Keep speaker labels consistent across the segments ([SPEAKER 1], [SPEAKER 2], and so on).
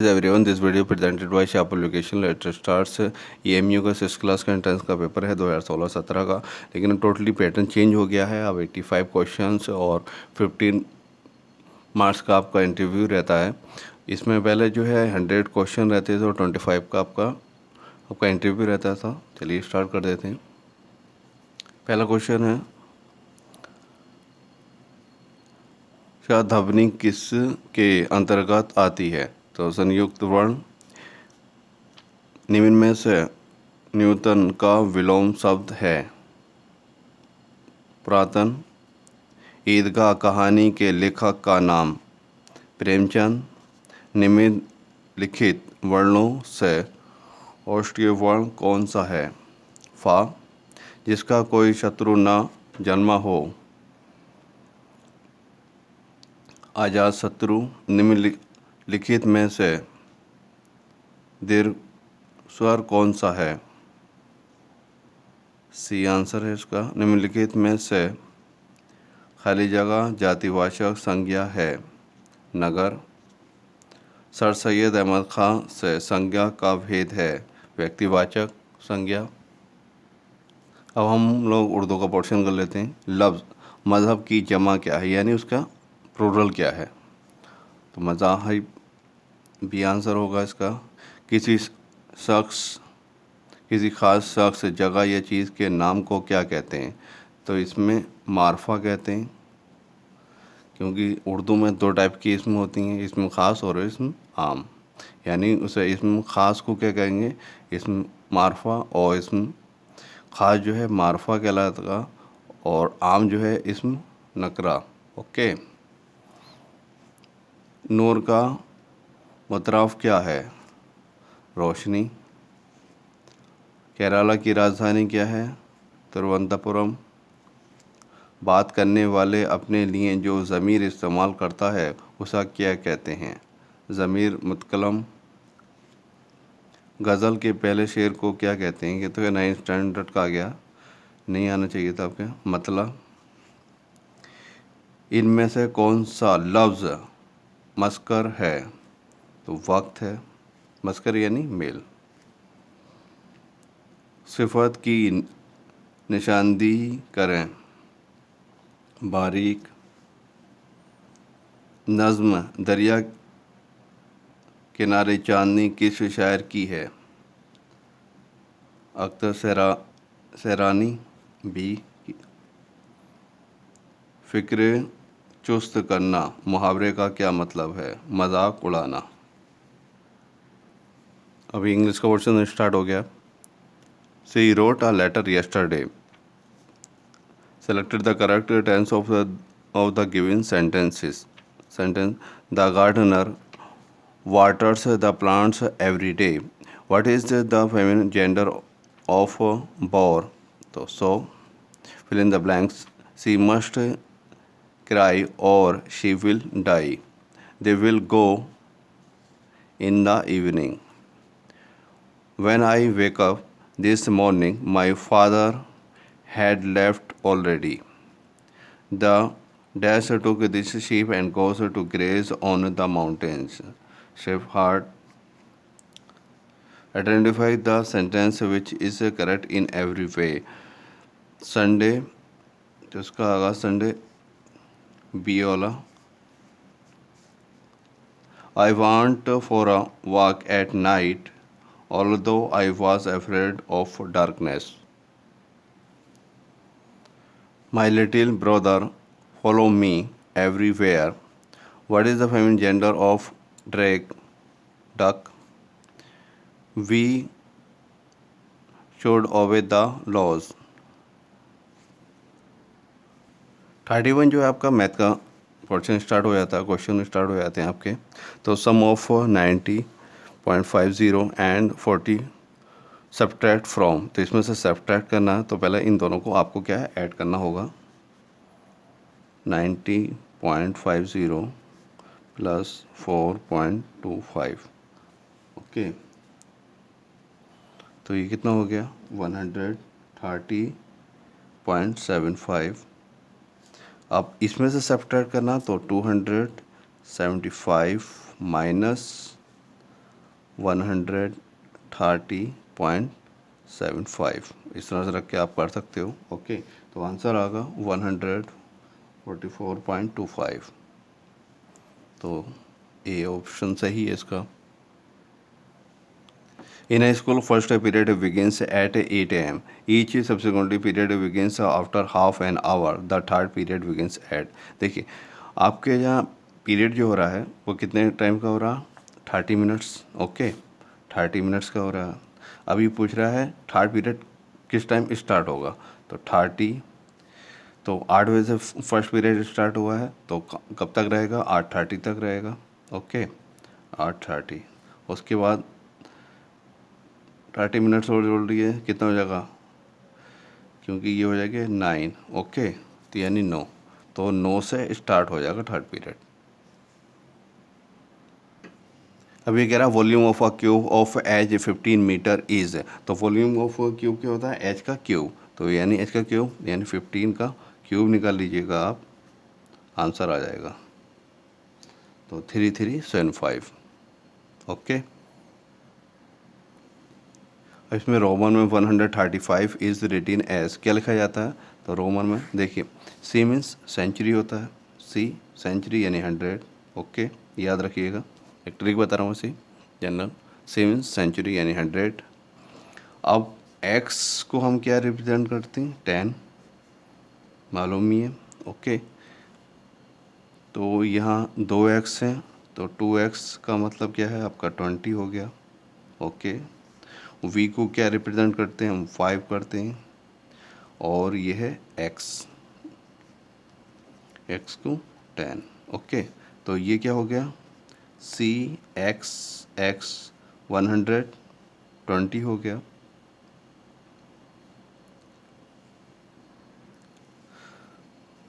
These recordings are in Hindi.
[SPEAKER 1] Everyone, this video presented by Shah publication. Letter starts. EMU का 6 क्लास का एंट्रेंस का पेपर है 2016-17 का, लेकिन टोटली पैटर्न चेंज हो गया है। अब 85 क्वेश्चंस और 15 मार्क्स का आपका इंटरव्यू रहता है। इसमें पहले जो है 100 क्वेश्चन रहते थे और 25 का आपका इंटरव्यू रहता था। चलिए स्टार्ट कर देते हैं। पहला क्वेश्चन है, क्या ध्वनि किस के अंतर्गत आती है? तो संयुक्त वर्ण। निम्न में से न्यूटन का विलोम शब्द है? पुरातन। ईदगाह कहानी के लेखक का नाम? प्रेमचंद। निम्नलिखित वर्णों से औष्ठ्य वर्ण कौन सा है? फा। जिसका कोई शत्रु न जन्मा हो? अजात शत्रु। निम्नलिखित में से दीर्घ स्वर कौन सा है? सी आंसर है इसका। निम्नलिखित में से खाली जगह जातिवाचक संज्ञा है? नगर। सर सैयद अहमद खां से संज्ञा का भेद है? व्यक्तिवाचक संज्ञा। अब हम लोग उर्दू का पोर्शन कर लेते हैं। लफ्ज़ मज़हब की जमा क्या है, यानी उसका प्लूरल क्या है? तो मज़ाहिब भी आंसर होगा इसका। किसी ख़ास शख्स, जगह या चीज़ के नाम को क्या कहते हैं? तो इसमें मारफा कहते हैं, क्योंकि उर्दू में दो टाइप की इसम होती हैं, इसम ख़ास और इसम आम। यानी उसे इसम ख़ास को क्या कहेंगे? इसम मारफा। और इसम ख़ास जो है मारफा कहलाता, और आम जो है इसम नकरा। ओके। नूर का मुतराफ क्या है? रोशनी। केरला की राजधानी क्या है? तिरुवनंतपुरम। बात करने वाले अपने लिए जो ज़मीर इस्तेमाल करता है उसे क्या कहते हैं? ज़मीर मुतकलम। गज़ल के पहले शेर को क्या कहते हैं? ये तो 9th स्टैंडर्ड का आ गया, नहीं आना चाहिए था आपके। मतलब। इनमें से कौन सा लफ्ज़ मस्कर है? तो वक्त है। मस्कर यानी मेल। सिफत की निशानदेही करें। बारीक। नज़्म दरिया किनारे चांदनी किस शायर की है? अख्तर सैरानी। बी। फ़िक्र चुस्त करना मुहावरे का क्या मतलब है? मजाक उड़ाना। अभी इंग्लिश का वर्जन स्टार्ट हो गया। She wrote a letter yesterday. Selected the correct tense of the given sentences. Sentence: The gardener waters the plants every day. What is the feminine gender of boar? So fill in the blanks. She must cry or she will die. They will go in the evening. When I wake up this morning, my father had left already. The dash took this sheep and goes to graze on the mountains. Shepherd. Identify the sentence which is correct in every way. Sunday, जिसका आगाज संडे, बी वाला। I went for a walk at night, although I was afraid of darkness. My little brother follow me everywhere. What is the feminine gender of drake? Duck. We should obey the laws. 31 जो है आपका मैथ का पोर्शन स्टार्ट हो जाता है, क्वेश्चन स्टार्ट हो जाते हैं आपके। तो सम ऑफ 90.50 एंड 40 सब्ट्रैक्ट फ्रॉम। तो इसमें से सब्ट्रैक्ट करना है, तो पहले इन दोनों को आपको क्या है, ऐड करना होगा। 90.50 प्लस 4.25। ओके, तो ये कितना हो गया? 130.75। अब इसमें से सब्ट्रैक्ट करना, तो 275 माइनस 130.75 इस तरह से रख के आप कर सकते हो। ओके, तो आंसर आएगा 144.25। तो ए ऑप्शन सही है इसका। In a school, first period begins at 8 a.m. Each subsequent period begins after half an hour. The third period begins at, देखिए आपके यहाँ पीरियड जो हो रहा है वो कितने टाइम का हो रहा है, 30 मिनट्स। ओके, 30 मिनट्स का हो रहा है। अभी पूछ रहा है थर्ड पीरियड किस टाइम स्टार्ट होगा, तो 30, तो 8 बजे से फर्स्ट पीरियड स्टार्ट हुआ है, तो कब तक रहेगा, 8:30 तक रहेगा। ओके, 8:30, उसके बाद 30 मिनट्स और जोड़ लिए, कितना हो जाएगा, क्योंकि ये हो जाएगा 9। ओके, तो यानी 9, तो 9 से स्टार्ट हो जाएगा थर्ड पीरियड। अब ये कह रहा है volume of a cube of edge 15 metre is, तो वॉल्यूम ऑफ क्यूब क्या होता है, एच का क्यूब, तो यानी एच का क्यूब यानी 15 का क्यूब निकाल लीजिएगा आप, आंसर आ जाएगा, तो 3375। ओके, इसमें रोमन में 135 इज़ रिटिन एज, क्या लिखा जाता है, तो रोमन में देखिए सी मीन्स सेंचुरी होता है, सी सेंचुरी यानी 100। ओके, याद रखिएगा, एक ट्रिक बता रहा हूँ सी जनरल, सी मीन्स सेंचुरी यानी 100। अब एक्स को हम क्या रिप्रेजेंट करते हैं, 10, मालूम ही है। ओके, तो यहाँ 2x है, तो 2x का मतलब क्या है आपका 20 हो गया। ओके, v को क्या रिप्रेजेंट करते हैं हम, 5 करते हैं, और ये है x, x को 10। ओके, तो ये क्या हो गया, c x x 120 हो गया।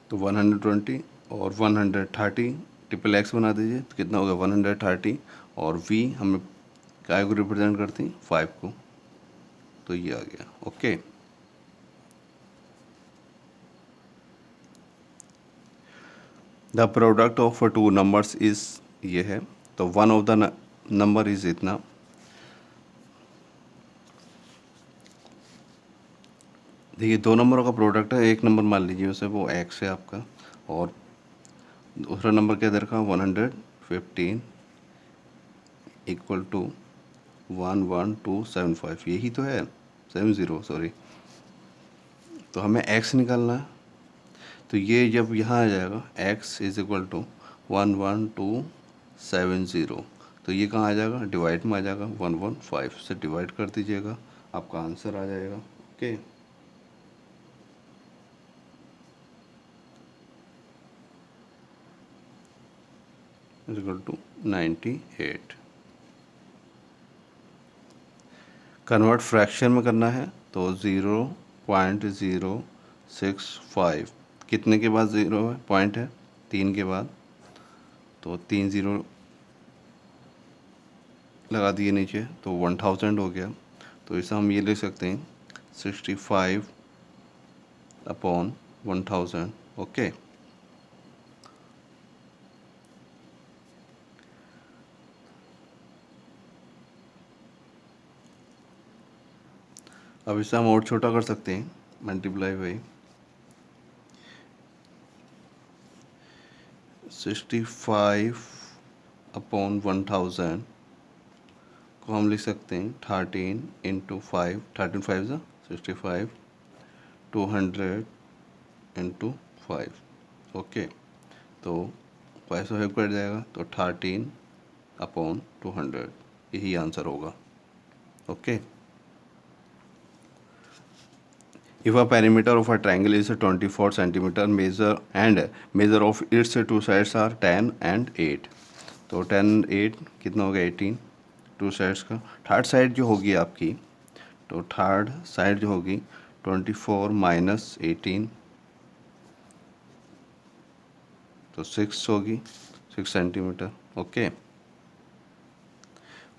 [SPEAKER 1] तो 120 और 130 ट्रिपल एक्स बना दीजिए, तो कितना होगा 130, और v हमें काय को रिप्रेजेंट करती हैं, 5 को, तो ये आ गया। Okay, the product of 2 numbers is, ये है, तो one of the number is इतना, देखिए 2 नंबरों का प्रोडक्ट है, एक नंबर मान लीजिए उसे वो x है आपका, और दूसरा नंबर क्या दे रखा, 115 इक्वल टू 11275, यही तो है, 70 सॉरी, तो हमें x निकालना है, तो ये जब यहाँ आ जाएगा x इज इक्वल टू 11270, तो ये कहाँ आ जाएगा, डिवाइड में आ जाएगा, 115 से डिवाइड कर दीजिएगा, आपका आंसर आ जाएगा। Okay, is equal to 98। Convert fraction में करना है, तो 0.065, कितने के बाद ज़ीरो है, पॉइंट है 3 के बाद, तो 3 ज़ीरो लगा दिए नीचे, तो 1000 हो गया, तो इसे हम ये लिख सकते हैं 65/1000। ओके, अब इसे हम और छोटा कर सकते हैं, मल्टीप्लाई बाई 65/1000 को हम लिख सकते हैं 13 इंटू 5, 13 5 ज़ा 65, 200 इंटू 5। ओके, तो 5 से 5 कट जाएगा, तो 13/200, यही आंसर होगा। Okay, if a perimeter of a triangle is 24 centimeter, measure of its two sides are 10 and 8, तो 10 8 कितना होगा 18, टू साइड्स का, थर्ड साइड जो होगी आपकी, तो थर्ड साइड जो होगी 24 माइनस 18, तो 6 होगी, 6 centimetre. Okay,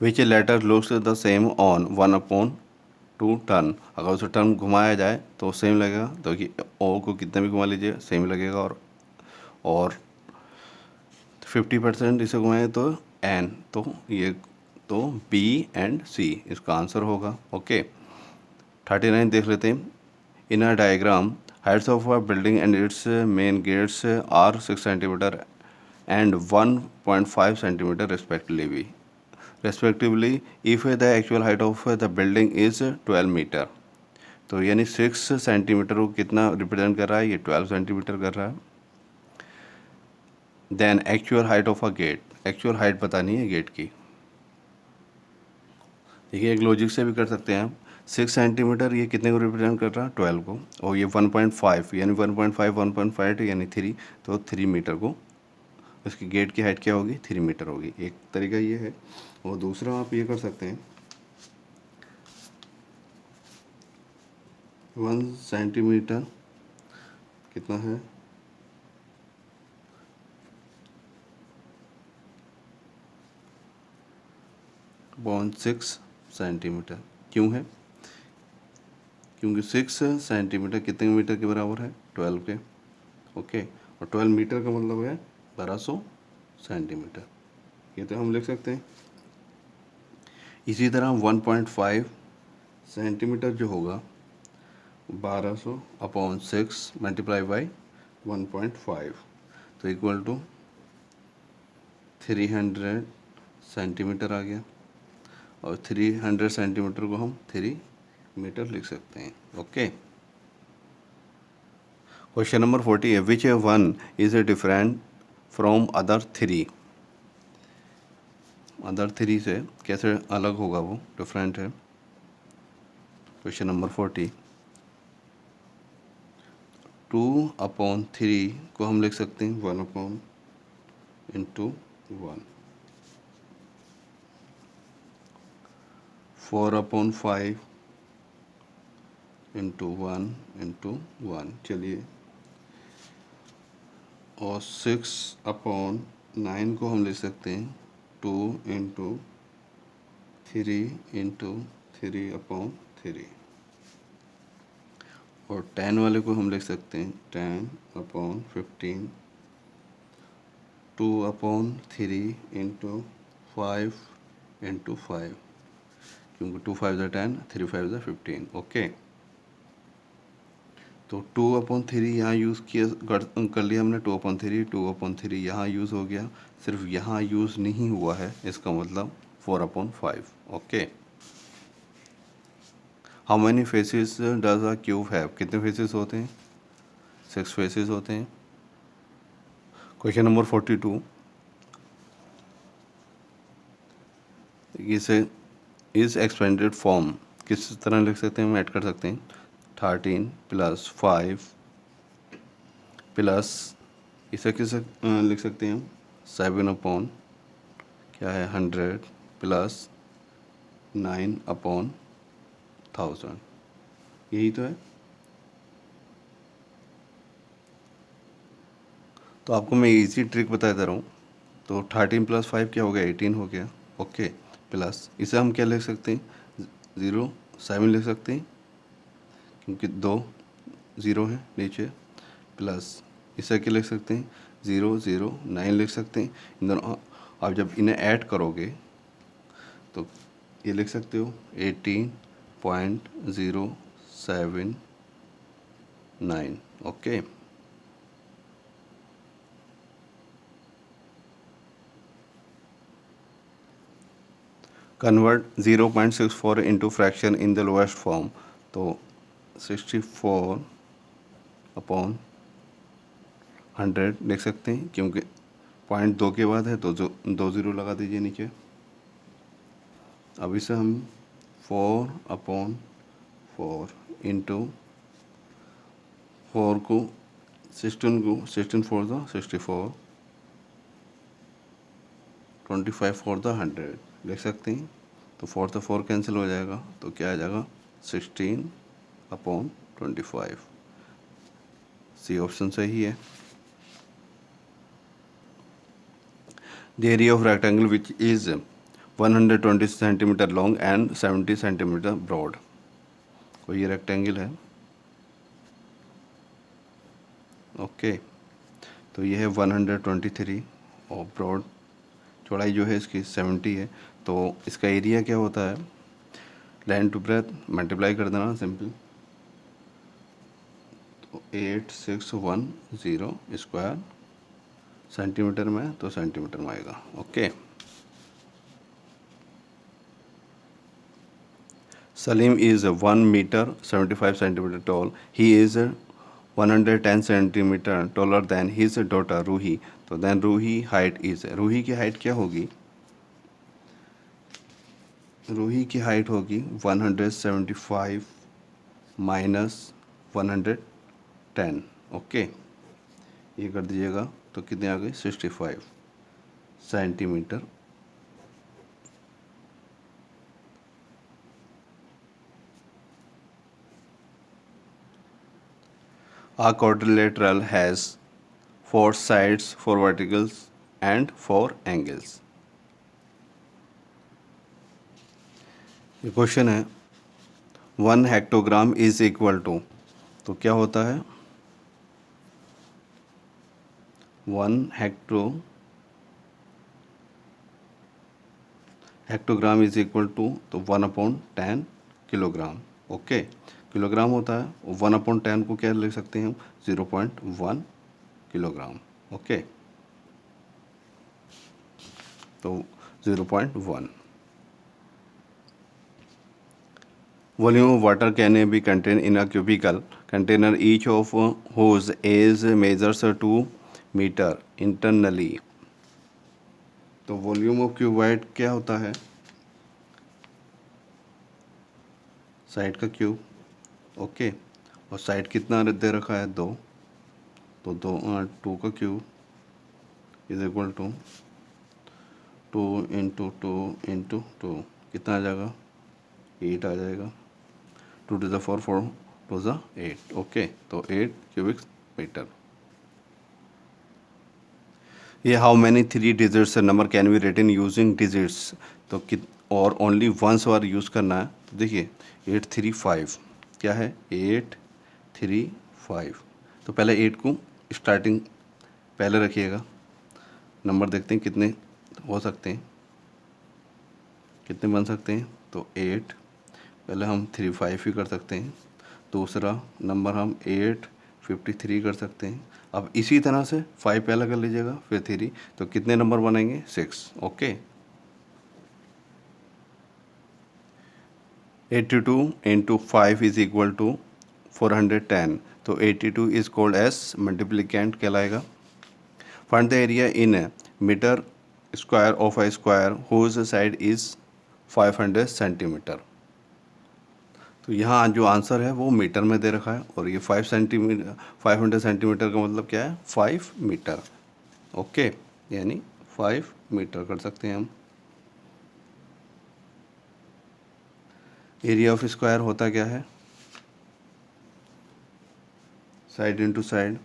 [SPEAKER 1] which letter looks the same on 1/2 turn, अगर उसे टर्न घुमाया जाए तो सेम लगेगा, तो कि ओ को कितना भी घुमा लीजिए सेम लगेगा, और 50% इसे घुमाए तो एन, तो ये तो बी एंड सी इसका आंसर होगा। ओके, 39 देख लेते हैं। In a diagram heights of a building and its main gates are 6 centimetre and 1.5 centimetre respectively if the actual height of the building is 12 metre. तो यानी 6 सेंटीमीटर को कितना रिप्रेजेंट कर रहा है, ये 12 सेंटीमीटर कर रहा है। Then actual height of a gate, actual height बतानी है गेट की। देखिए एक लॉजिक से भी कर सकते हैं हम। 6 सेंटीमीटर ये कितने को रिप्रेजेंट कर रहा है, 12 को, और ये 1.5 यानी 1.5 1.5 यानी 3, तो 3 मीटर को उसकी गेट की हाइट क्या होगी, 3 मीटर होगी। एक तरीका ये है। और दूसरा आप ये कर सकते हैं, 1 सेंटीमीटर कितना है, 0.6 सेंटीमीटर। क्यों है, क्योंकि 6 सेंटीमीटर कितने मीटर के बराबर है, 12 के। ओके, और 12 मीटर का मतलब है 1200 सेंटीमीटर, ये तो हम लिख सकते हैं। इसी तरह 1.5 सेंटीमीटर जो होगा 1200/6 मल्टीप्लाई बाई 1.5, तो इक्वल टू 300 सेंटीमीटर आ गया। और 300 सेंटीमीटर को हम 3 मीटर लिख सकते हैं। ओके, क्वेश्चन नंबर 40 है, which one is different from other 3। Other 3 से कैसे अलग होगा, वो डिफरेंट है। क्वेश्चन नंबर 40, 2/3 को हम लिख सकते हैं 1/1, 4/5 1/1, चलिए। और 6/9 को हम लिख सकते हैं 2/3 और 10 वाले को हम लिख सकते हैं 10/15, 2/3 5/5, क्योंकि 2 5 10, 3 5 15। ओके, तो 2/3 यहाँ यूज़ किया कर लिया हमने, 2/3 यहाँ यूज़ हो गया, सिर्फ यहाँ यूज़ नहीं हुआ है, इसका मतलब 4/5। Okay, how many faces does a cube have, कितने फेसेस होते हैं, 6 फेसेस होते हैं। क्वेश्चन नंबर 42, इसे इस एक्सपेंडेड फॉर्म किस तरह लिख सकते हैं, हम ऐड कर सकते हैं 13 + 5 प्लस इसे किस लिख सकते हैं हम 7/, क्या है 100 प्लस 9/1000, यही तो है। तो आपको मैं इजी ट्रिक बता दे रहा हूँ। तो 13 + 5 क्या हो गया, 18 हो गया। ओके, प्लस इसे हम क्या लिख सकते हैं, 0 7 लिख सकते हैं, क्योंकि 2 0 है नीचे। प्लस इसे क्या लिख सकते हैं, 0 0 9 लिख सकते हैं। इन दोनों आप जब इन्हें ऐड करोगे तो ये लिख सकते हो 18.079। Okay, convert 0.64 into fraction in the lowest form, तो 64/100 लिख सकते हैं, क्योंकि 0.2 के बाद है तो 2 0 लगा दीजिए नीचे। अब इसे हम 4/4 इंटू 4 को 16 4 द 64, 25 4 द 100 लिख सकते हैं। तो 4 से 4 कैंसिल हो जाएगा, तो क्या आ जाएगा 16/25। सी ऑप्शन सही है। The area of rectangle which is 120 centimetre long and 70 centimetre broad, कोई ये रेक्टेंगल है। ओके, तो ये है 123 और ब्रॉड चौड़ाई जो है इसकी 70 है। तो इसका एरिया क्या होता है, लेंथ टू ब्रेथ मल्टीप्लाई कर देना सिंपल, तो 8610 स्क्वायर सेंटीमीटर में, तो सेंटीमीटर में आएगा। Okay. Salim is 1 meter 75 centimeter tall. He is 110 centimeter taller than his daughter Ruhi. तो then Ruhi height is, Ruhi की हाइट क्या होगी, रूही की हाइट होगी 175 माइनस 110। ओके, ये कर दीजिएगा तो कितने आ गए 65 centimetre. A quadrilateral has 4 sides, 4 verticals and 4 angles. ये क्वेश्चन है 1 हेक्टोग्राम इज इक्वल टू, तो क्या होता है 1 हेक्टोग्राम इज इक्वल टू, तो 1/10 किलोग्राम। ओके, किलोग्राम होता है, 1/10 को क्या लिख सकते हैं हम 0.1 किलोग्राम। ओके, तो 0.1। Volume of water can be contained in a cubical container, each of whose age measures 2 meter internally. तो वॉल्यूम ऑफ क्यूबाइड क्या होता है, साइड का क्यूब। ओके, और साइड कितना दे रखा है 2, तो 2 का cube is equal to 2 into 2 into 2, कितना आ जाएगा 8 आ जाएगा। 2 to the 4, 4 to the 8। Okay, तो 8 क्यूबिक मीटर। ये how many 3 digits number can be written using digits, तो कित और ओनली वंस बार यूज़ करना है। तो देखिए 835 क्या है 835, तो पहले 8 को स्टार्टिंग पहले रखिएगा, नंबर देखते हैं कितने हो सकते हैं, कितने बन सकते हैं। तो 8 पहले हम 35 ही कर सकते हैं, दूसरा नंबर हम 853 कर सकते हैं। अब इसी तरह से 5 पहले कर लीजिएगा फिर 3, तो कितने नंबर बनेंगे 6। Okay, 82 into 5 is equal to 410, तो 82 इज कॉल्ड एज मल्टीप्लिकेंट कहलाएगा। Find the area in metre square of a square whose side is 500 centimetre. तो यहाँ जो आंसर है वो मीटर में दे रखा है, और ये 500 सेंटीमीटर का मतलब क्या है 5 मीटर। ओके, यानी 5 मीटर कर सकते हैं हम। एरिया ऑफ स्क्वायर होता क्या है, side into side,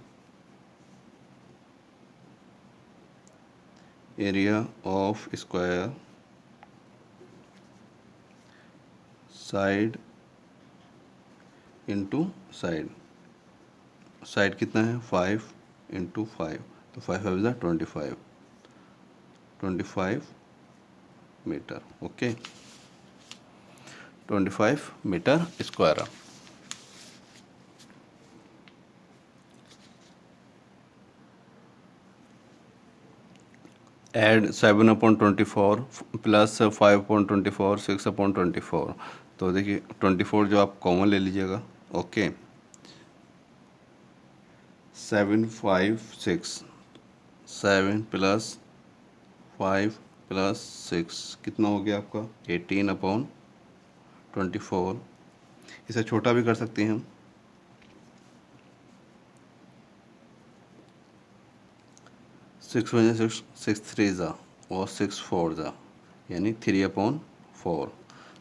[SPEAKER 1] area of square side into side, side कितना है 5 इंटू 5, तो 5 is 25 metre. Okay, 25 metre square. Add 7/24 plus 5/24 6/24, तो देखिए 24 जो आप कॉमन ले लीजिएगा। ओके, 7 प्लस 5 प्लस 6 कितना हो गया आपका 18/24। इसे छोटा भी कर सकते हैं हम, 6 वजह 6 3 ज़ा और 6 4 ज़ा, यानी 3/4,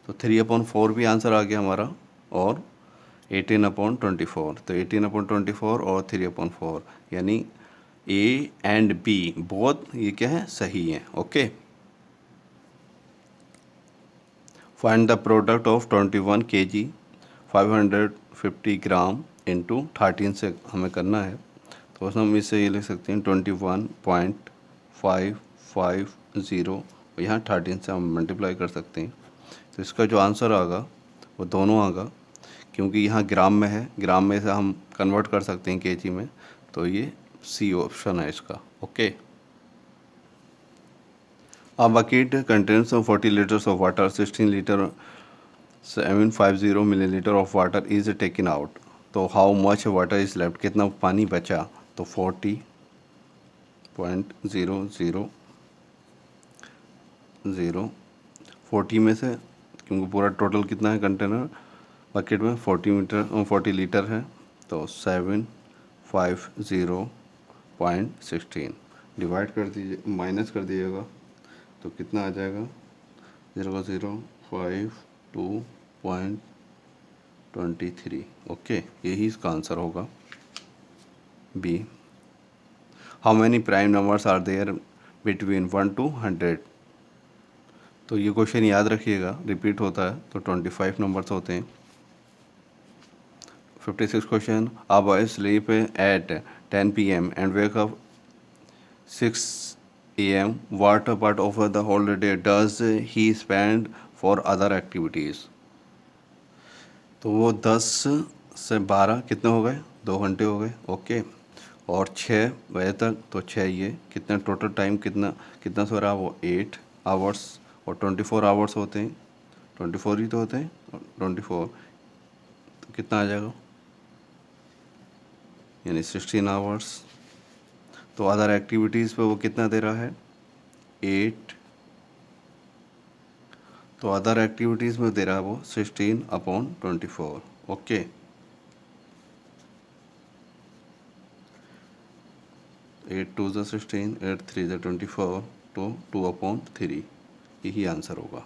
[SPEAKER 1] तो 3/4 भी आंसर आ गया हमारा, और 18/24, तो 18/24 और 3/4, यानी ए एंड बी बोथ ये क्या है सही हैं। Okay, find the product of 21 kg 550 gram into 13 से हमें करना है, तो हम इससे ये लिख सकते हैं 21.550 और यहाँ 13 से हम मल्टीप्लाई कर सकते हैं। तो इसका जो आंसर आएगा वो दोनों आएगा, क्योंकि यहाँ ग्राम में है, ग्राम में से हम कन्वर्ट कर सकते हैं केजी में, तो ये सी ऑप्शन है इसका। Okay. A bucket contains 40 liters of water, 16 liter 750 milliliter of water is taken out. तो how much water is left, कितना पानी बचा, तो 40.000 40 में से, क्योंकि पूरा टोटल कितना है कंटेनर बकेट में 40 लीटर है, तो 750.16 डिवाइड कर दीजिए, माइनस कर दीजिएगा, तो कितना आ जाएगा 0.052.23। ओके, यही इसका आंसर होगा B. How many prime numbers are there between 1 to 100। तो ये क्वेश्चन याद रखिएगा, रिपीट होता है, तो 25 नंबर्स होते हैं। 56 question, a boy sleep at 10 PM and wake up 6 AM, what part of the whole day does he spend for other activities। तो वो 10 से 12 कितने हो गए, 2 घंटे हो गए। ओके, और 6 बजे तक, तो 6 ये कितना टोटल टाइम, कितना कितना सो रहा, वो 8 आवर्स, और 24 आवर्स होते हैं, 24 ही तो होते हैं, 24 तो कितना आ जाएगा, यानी 16 आवर्स। तो अदर एक्टिविटीज़ पे वो कितना दे रहा है, 8, तो अदर एक्टिविटीज़ में दे रहा है वो 16/24। ओके, 8 2 ज़ा 16, 8 3 ज़ा 24, तो 2/3, यही आंसर होगा।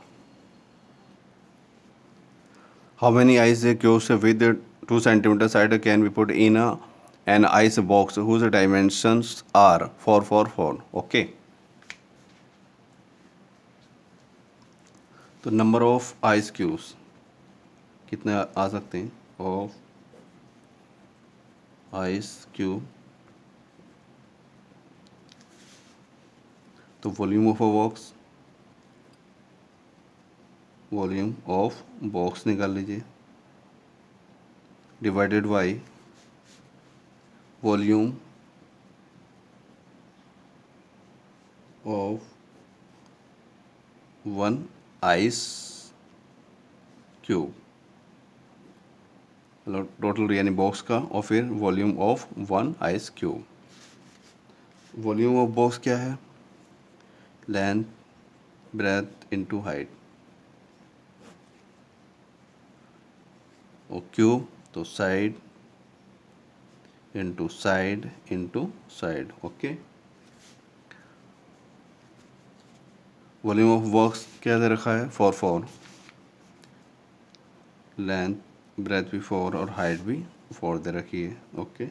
[SPEAKER 1] How many ice cubes with 2 centimeter side can be put in an ice box whose dimensions are 4 4 4। Okay, तो नंबर ऑफ आइस क्यूब्स कितने आ सकते हैं, ऑफ आइस क्यूब, तो volume of a box, volume of box निकाल लीजिए, divided by volume of 1 ice cube, मतलब टोटल यानी बॉक्स का, और फिर volume of 1 ice cube. Volume of box क्या है, लेंथ ब्रेथ इनटू हाइट, और क्यूब तो side into side into side. Okay, volume of box क्या दे रखा है, 4 4, लेंथ ब्रेथ भी 4 और हाइट भी 4 दे रखी है। ओके,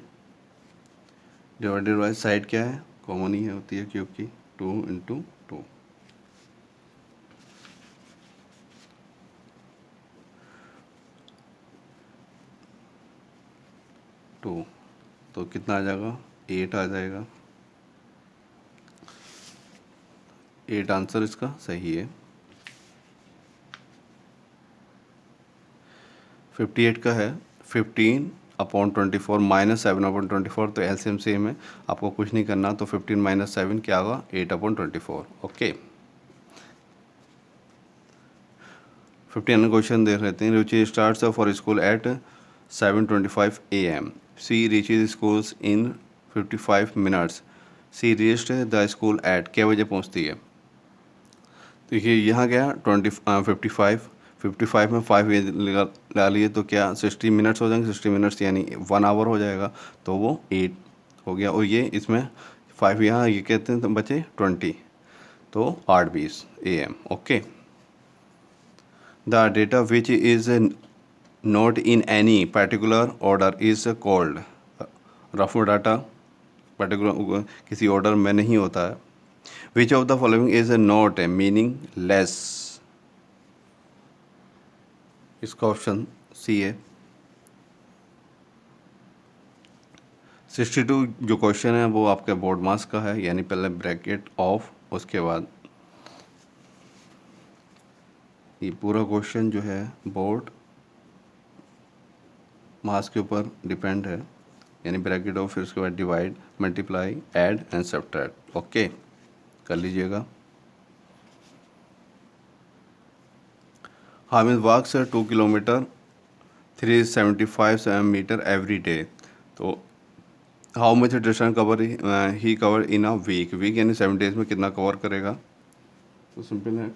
[SPEAKER 1] डिवाइडेड बाई साइड क्या है, कॉमन ही होती है क्यूब की, 2 × 2, तो कितना आ जाएगा, 8 आ जाएगा। 8 आंसर इसका सही है। 58 का है 15/24 -7/24, तो एलसीएम सेम है, आपको कुछ नहीं करना, तो 15 - 7 क्या होगा, 8/24। ओके, 15 क्वेश्चन देख लेते हैं। Ruchi starts for school at 7:25 AM, she reaches schools in 55 minutes, she reached the school at, क्या बजे पहुंचती है। तो ये यहाँ गया 55 में 5 ये डालिए, तो क्या 60 मिनट्स हो जाएंगे, 60 मिनट्स यानी 1 आवर हो जाएगा, तो वो 8 हो गया, और ये इसमें 5 यहाँ ये कहते हैं, तो बचे 20, तो 8:20 AM। Okay, the data which is not in any particular order is called, rough data particular किसी ऑर्डर में नहीं होता है। Which of the following is not meaning less, इसका ऑप्शन सी है। 62 जो क्वेश्चन है वो आपके बोर्ड मास का है, यानी पहले ब्रैकेट ऑफ, उसके बाद ये पूरा क्वेश्चन जो है बोर्ड मास के ऊपर डिपेंड है, यानी ब्रैकेट ऑफ, फिर उसके बाद divide, multiply, add and subtract. Okay, कर लीजिएगा। Hamid walks 2 kilometre 375 metre every day. तो how much distance cover he cover in a week, week यानी 7 डेज में कितना कवर करेगा। तो सिंपल है,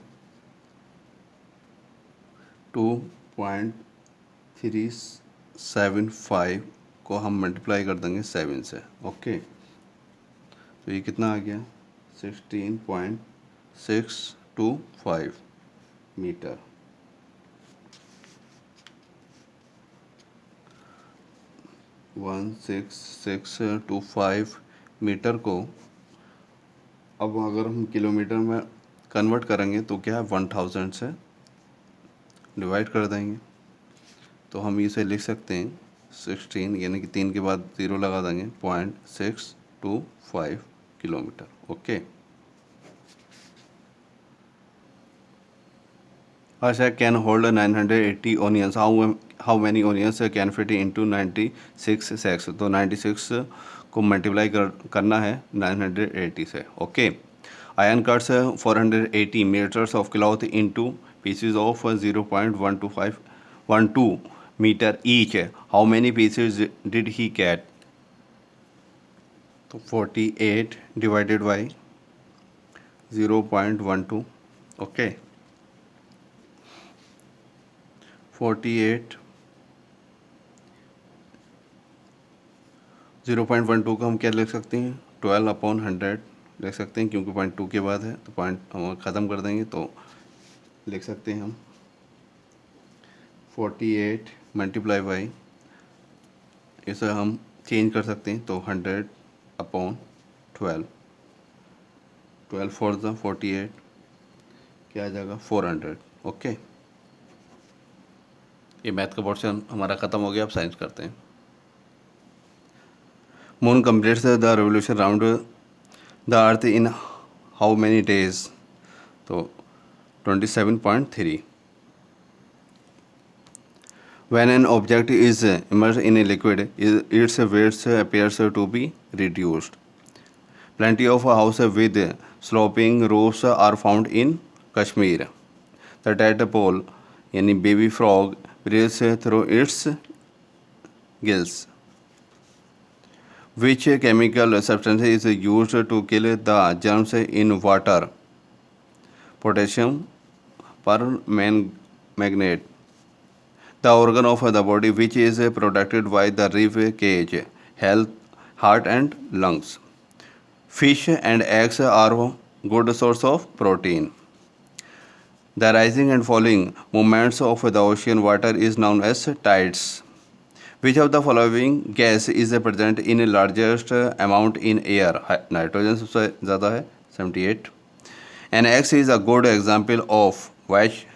[SPEAKER 1] 2.375 को हम मल्टीप्लाई कर देंगे 7 से। ओके, तो ये कितना आ गया, 16.625 मीटर। 16.625 मीटर को अब अगर हम किलोमीटर में कन्वर्ट करेंगे तो क्या है, 1000 से डिवाइड कर देंगे। तो हम इसे लिख सकते हैं 16, यानी कि 3 के बाद 0 लगा देंगे, 0.625 kilometre. Okay, Asha can hold 980 onions. How many onions can fit into 96 sacks? तो 96 को मल्टीप्लाई करना है 980 से। Okay, Ayan cuts 480 metres of cloth into pieces of 0.125 metre each. How many pieces did he cut? तो 48 डिवाइडेड बाई 0.12। ओके, 48 0.12 को हम क्या लिख सकते हैं, 12/100 लिख सकते हैं, क्योंकि 0.2 के बाद है तो पॉइंट हम ख़त्म कर देंगे। तो लिख सकते हैं हम 48 मल्टीप्लाई बाई, इसे हम चेंज कर सकते हैं, तो 100/12, 12 फोर ज़ा 48, क्या आ जाएगा, 400। ओके, ये मैथ का पोर्शन हमारा ख़त्म हो गया। अब साइंस करते हैं। Moon completes the revolution round the earth in how many days? तो 27.3। When an object is immersed in a liquid, its weight appears to be reduced. Plenty of houses with sloping roofs are found in Kashmir. The tadpole, यानी baby frog, breathes through its gills. Which chemical substance is used to kill the germs in water? Potassium permanganate. The organ of the body which is protected by the rib cage, health, heart and lungs. Fish and eggs are good source of protein. The rising and falling movements of the ocean water is known as tides. Which of the following gas is present in largest amount in air? Nitrogen सबसे ज़्यादा है 78. An X is a good example of which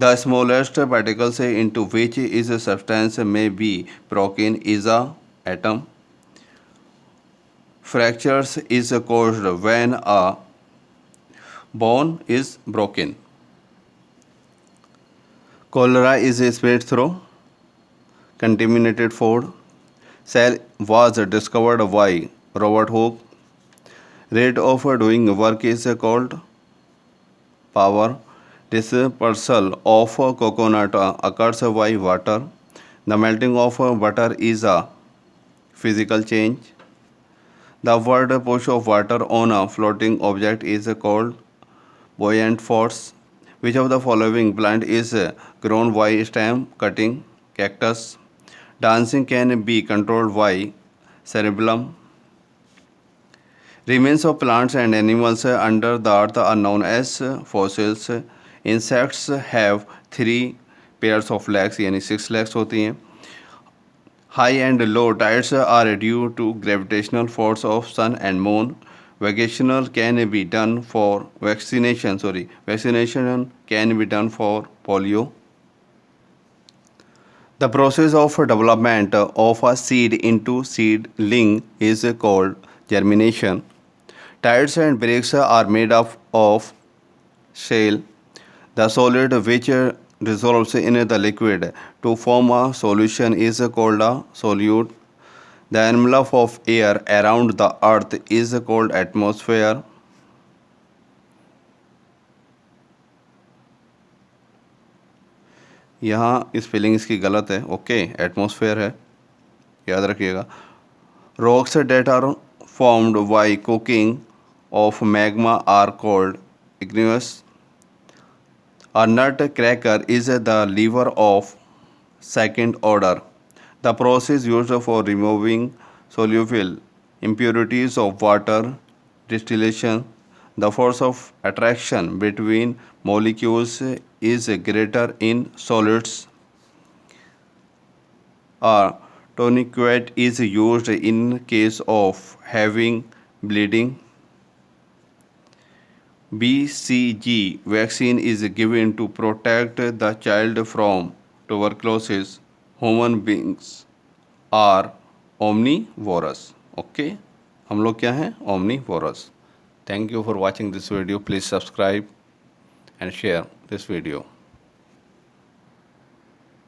[SPEAKER 1] the smallest particles into which is a substance may be broken is a atom. Fractures is caused when a bone is broken. Cholera is spread through contaminated food. Cell was discovered by Robert Hooke. Rate of doing work is called power. Dispersal of coconut occurs by water. The melting of butter is a physical change. The word push of water on a floating object is called buoyant force. Which of the following plant is grown by stem cutting? Cactus. Dancing can be controlled by cerebellum. Remains of plants and animals under the earth are known as fossils. Insects have 3 pairs of legs, यानी 6 legs होती हैं. High and low tides are due to gravitational force of sun and moon. Vaccination can be done for vaccination can be done for polio. The process of development of a seed into seedling is called germination. Tides and breaks are made up of shale. The solid which dissolves in the liquid to form a solution is called a solute. The envelope of air around the earth is called atmosphere. यहाँ स्पेलिंग इसकी गलत है, ओके, एटमॉस्फेयर है, याद रखिएगा. Rocks that are formed by cooking of magma are called igneous. A nutcracker is the liver of second order. The process used for removing soluble impurities of water distillation. The force of attraction between molecules is greater in solids. A tourniquet is used in case of having bleeding. BCG vaccine is given to protect the child from tuberculosis. Human beings are omnivorous. Okay, हम लोग क्या हैं? Omnivorous. Thank you for watching this video. Please subscribe and share this video.